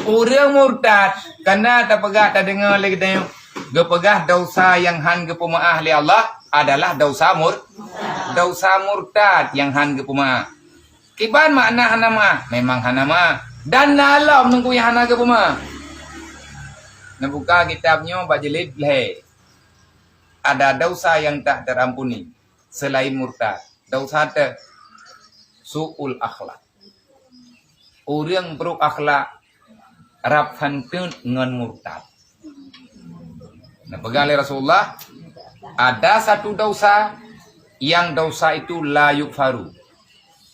Orang murtad karena tak pegah tak dengar lagi tengok. Gepegah dosa yang han gepemaah li Allah adalah dosa murtad yang han gepemaah. Kiban makna hana maah? Memang hana maah. Dan dalam nunggu yang hana gepemaah. Nak buka kitabnya bajilid leh. Ada dosa yang tak terampuni selain murtad. Dosa te su'ul akhlak. Orang buruk akhlak rap hantun ngan murtad. Nah, pegang oleh Rasulullah ada satu dosa yang dosa itu la yukfaru.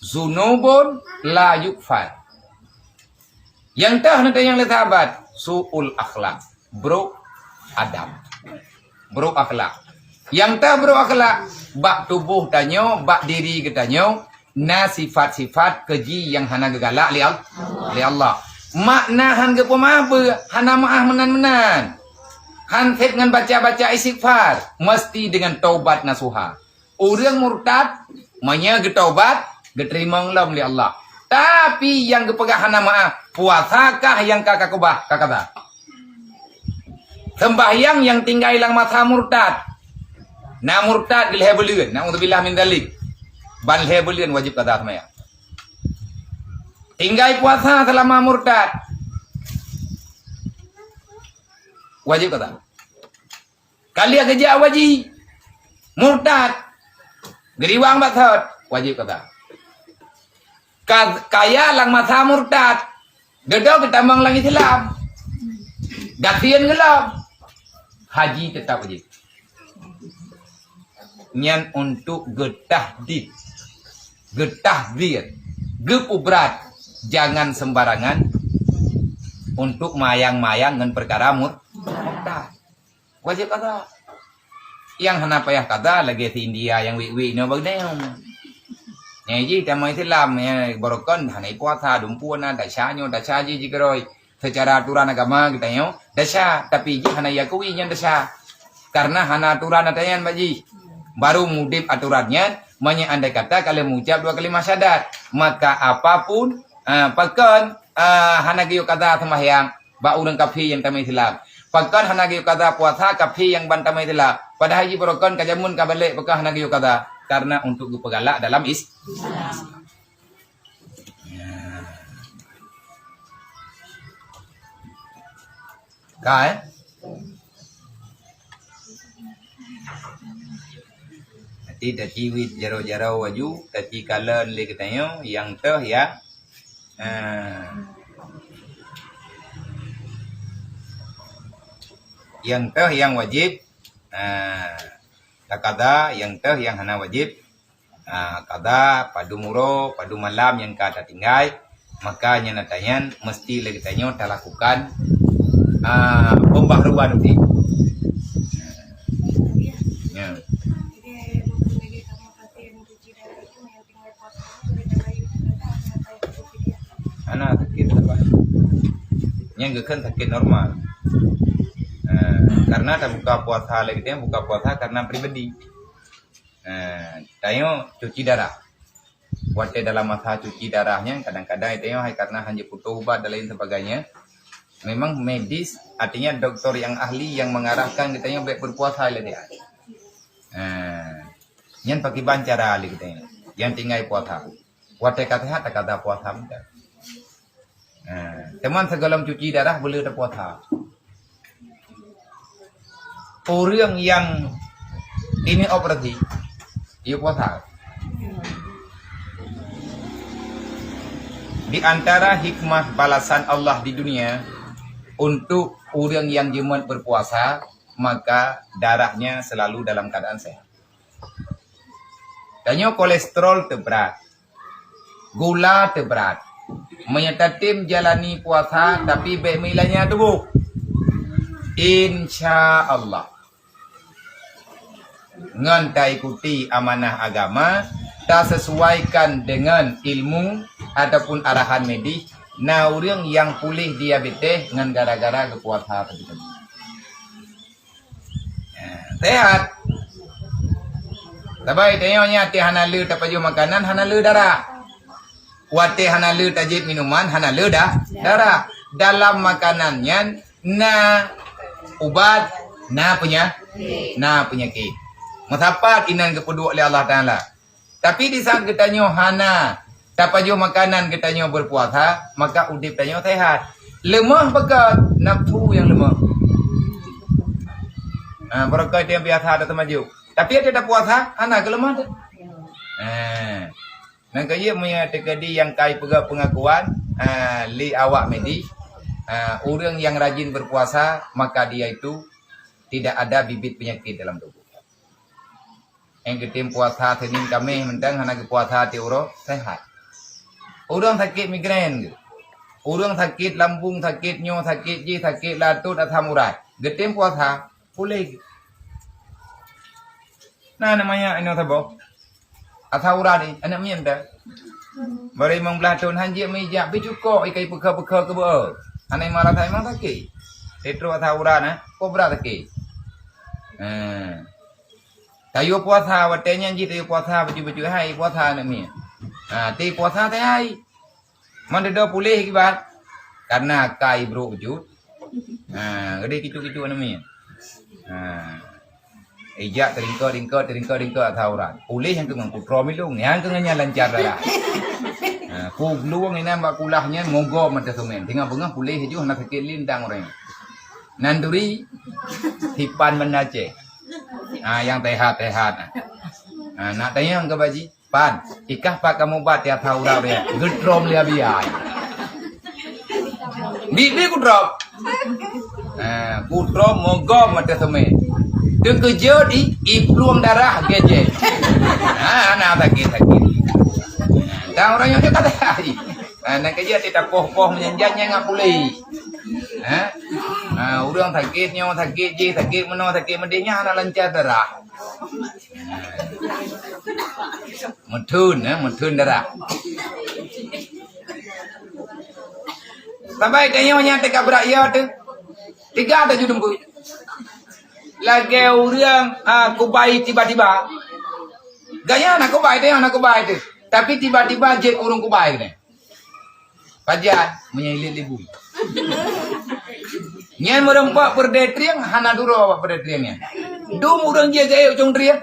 Zunubun la yukfar. Yang tah nanti yang sahabat su'ul akhlak, buruk adab. Buruk akhlak. Yang tah buruk akhlak bak tubuh danyo, bak diri getanyo, na sifat-sifat keji yang hana gegalak li Allah. Makna han ge pemah hana maah menan-menan. Han fet dengan baca-baca istighfar mesti dengan taubat nasuha. Orang murtad manya getaubat geterima ngelam li Allah. Tapi yang gepegah hana maah puasakah yang kakak kubah kakak. Sembahyang yang tinggal hilang mata murtad. Na murtad geleh belian. Na'udzubillah min dzalik. Ban leh belian wajib kata semaya. Tinggal puasa selama murtad. Wajib kata. Kali kerja wajib. Murtad. Geriwang bathot. Wajib kata. Kaya lang masa murtad. Dedok ketambang lang Islam. Gatian gelap. Haji tetap wajib. Nyan untuk getahdid. Getahdir. Gepubrat. Jangan sembarangan untuk mayang-mayang dengan perkara murtad. Wajib kata. Yang hana payah kata lagi di India yang wik-wik no bagdayong. Nyaji tamai Islam ya borokon hana puasa dumpuana dasyanya dasyaji jikroi secara aturan agama kita yo dasya tapi ji hana yakui nya dasya. Karena hana aturan atayan baji. Baru mudip aturannya manya andai kata kalau mengucap 2 kalimat syahadat maka apapun pakan hana giyo kata sembahyang ba urang kafir yang tamai Islam. Pakan hana giyo kata puasa kafir yang ban tamai Islam. Pada haji berokon kajamun kabalik pakan hana giyo kata karena untuk pegalak dalam Islam. Kai Tadi wit jaro-jaro waju tadi kalen le katanya yang teh ya yang teh yang wajib kada yang teh yang hana wajib kada padu muro padu malam yang kada tinggal makanya natanyan mesti le katanya tak lakukan pembaharuan nanti ya. Anak sakit apa? Yang gekan sakit normal. Karena tak buka puasa lagi dia buka puasa karena pribadi. Tayo cuci darah. Waktu dalam masa cuci darahnya kadang-kadang itu karena hanya butuh obat dan lain sebagainya. Memang medis artinya dokter yang ahli yang mengarahkan kita baik berpuasa lagi dia. Yang pakai bancara lagi kita yang tinggal puasa. Waktu kata tak kata puasa mudah. Teman segalam cuci darah boleh ada puasa. Orang yang ini operasi, ia puasa. Di antara hikmah balasan Allah di dunia untuk orang yang jemaat berpuasa, maka darahnya selalu dalam keadaan sehat. Tanya kolesterol terberat, gula terberat. Menyatatim jalani puasa tapi baik milanya tubuh. Insya Allah. Ngan tak ikuti amanah agama, tak sesuaikan dengan ilmu ataupun arahan medis. Nah orang yang pulih diabetes dengan gara-gara kepuasa tadi. Sehat. Tapi tengoknya ti hana lu tak paju makanan hana lu darah. Wate hana lu tajid minuman hana lu darah. dalam makanannya na ubat na penyakit. Mengapa kinan kepeduk oleh Allah Taala. Tapi di saat kita nyo hana tapaju makanan kita nyo berpuasa, maka udip kita nyo sehat. Lemah pekat nafsu yang lemah. Berkat yang biasa ada maju. Tapi dia tidak puasa, hana kelemah tu. Nang kaya punya tekadi yang kai pegak pengakuan li awak medi. Orang yang rajin berpuasa, maka dia itu tidak ada bibit penyakit dalam tubuh. Yang ketim puasa Senin Kamis mentang hana ke puasa tiuro sehat. Orang sakit migrain, orang sakit lambung, sakit nyo, sakit ji, sakit latut asam urat. Ketim puasa boleh. Nah namanya ini apa? Asam urat ni anak minta. Bari mong belatun hanjik mijak bicuko ikai peka-peka ke ber. Anai malah saya memang sakit. Tetro asam urat nah, kobra sakit. Tayo puasa watenya ji tayo puasa baju-baju hai puasa nak mi. Ti puasa teh hai. Man dah pulih kibat. Karena kai bro wujud. Gede kitu-kitu nak mi. Ejak teringkot atauran. Pulih yang kemang putro milung, yang kenganya lancar dah. Ku luang ini mbak kulahnya mogo mata semen. Tinggal bengah pulih hiju nak sakit lintang orang. Nanduri hipan menace. Yang tehat. Nak tanya ke baji, pan, ikah pak kamu bat ya tahu dah dia, gedrom dia biar. Bibi kudrom mogom mata semen. Dia kerja di ipluang darah geje. Nak sakit. Dah orang yang kata tadi. Nak kerja tidak poh menyanjanya ngap pulih. Orang sakitnya, sakit je, sakit mana, sakit medihnya anak lancar darah. Metun darah. Sampai tanya teka berakhir tu. 3 tu judul. Lagi orang kubai tiba-tiba. Gaya nak kubai tu. Tapi tiba-tiba je urung kubai ni. Pajan menyilit ibu. Nyan merempak perdetriang hana duro awak perdetriangnya. Dum urang je gaya ujung triang.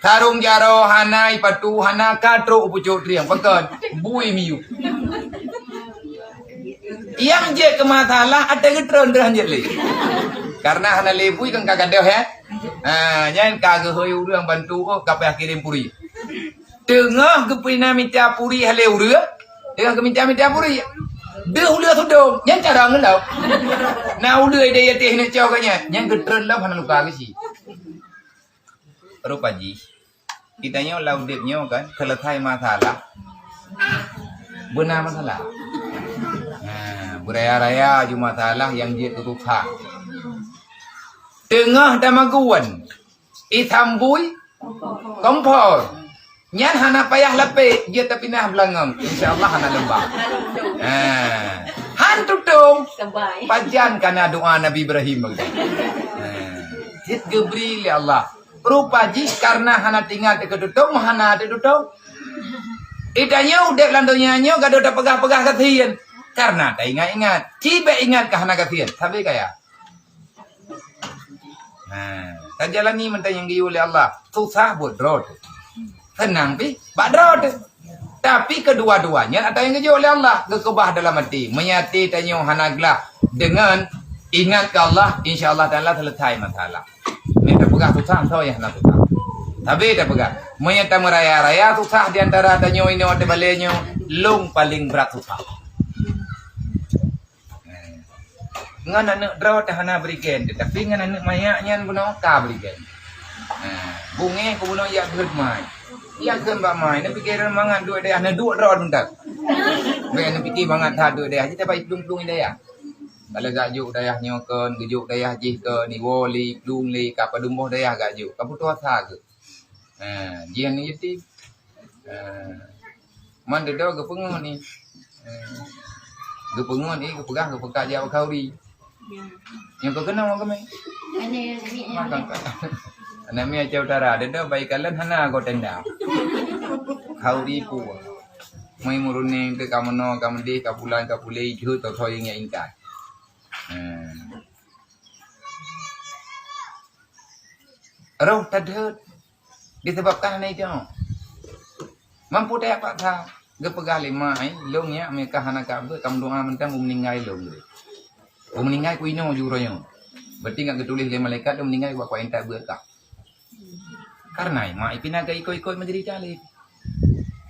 Sarung jaro hana ipatu hana katro upucuk triang pekan bui miu. Yang je ke masalah ada getron dah je le. Karena hana lebui kan kagak deh ya. Nyan kagak hoy urang bantu kapai kirim puri. Tengah kepina minta puri hale urang. Tengah minta puri. Dia udah tudung, yang cara ngelau. Nah udah dia teh nak cakapnya, yang getron lah hana luka lagi. Rupa ji, kita nyo laudipnya kan, selesai masalah, benar masalah. Beraya-raya ju masalah yang dia tutup hak. Tengah damaguan, itambui, kompor. Nyan hana payah lepe, dia tapi nah belangam. InsyaAllah hana lembah. Han tutung. Pajan karena doa Nabi Ibrahim. Jit gebri li Allah. Rupa jis karena hana tinggal di ketutung, hana di tutung. Idanya udah landonya nyo, gak ada pegah-pegah kasihan. Karena tak ingat-ingat. Cibe ingat ke hana kasihan. Sampai kaya. Tak jalani mentah yang giyu oleh Allah. Susah buat road. Senang pi, badrod. Tapi kedua-duanya ada yang keju oleh Allah. Kekebah dalam hati. Menyati tanyo hanaglah. Dengan ingat ke Allah. InsyaAllah Ta'ala selesai masalah. Mereka pegah susah. So ya nak susah. Tapi tak pegah. Menyata meraya-raya susah. Di antara tanyo ini waktu baliknya. Lung paling berat susah. Ngan anak drod hana berikan. Tapi ngan anak mayaknya bunuh ka berikan. Bunga ku bunuh yak bermai. Yang kan bamai, nak fikir mangan duit dia, nak duit rod bentar. Baik nak fikir mangan tak duit dia, kita baik plung dia. Kalau gajuk dayah nyokan, gajuk dayah jih ke ni woli, plung li, kapa dumboh dayah gajuk, kapu tua sa ke. Dia ni jadi, mana dah kepengon ni, kepengon ni, kepegah jawab kauri. Yang kau kenal orang kami? Makan kan. Namanya jauh darah, ada baik kalian hana kau tenda. Kauri pu. Mai murune ke kamono kamde kapulan kapulei ju to thoi nge ingkai. Roh tadhut disebabkan hana itu. Mampu tak pak tha gepegal lima ai long ya mereka hana ka be kam doa mentang meninggal long. Meninggal ku ino juroyo. Berarti enggak ketulis le malaikat meninggal buat kau entak berkah. Karena mak ipinaga iko-iko menjadi dalil.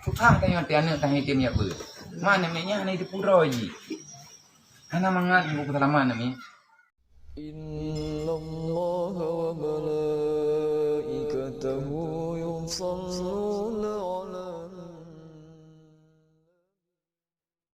Tukang tayo tiana tayo timnya ber. Mana namanya hana itu pura ji. Hana mangat buku salaman namanya. Inna Allah wa malaikatahu yusalluna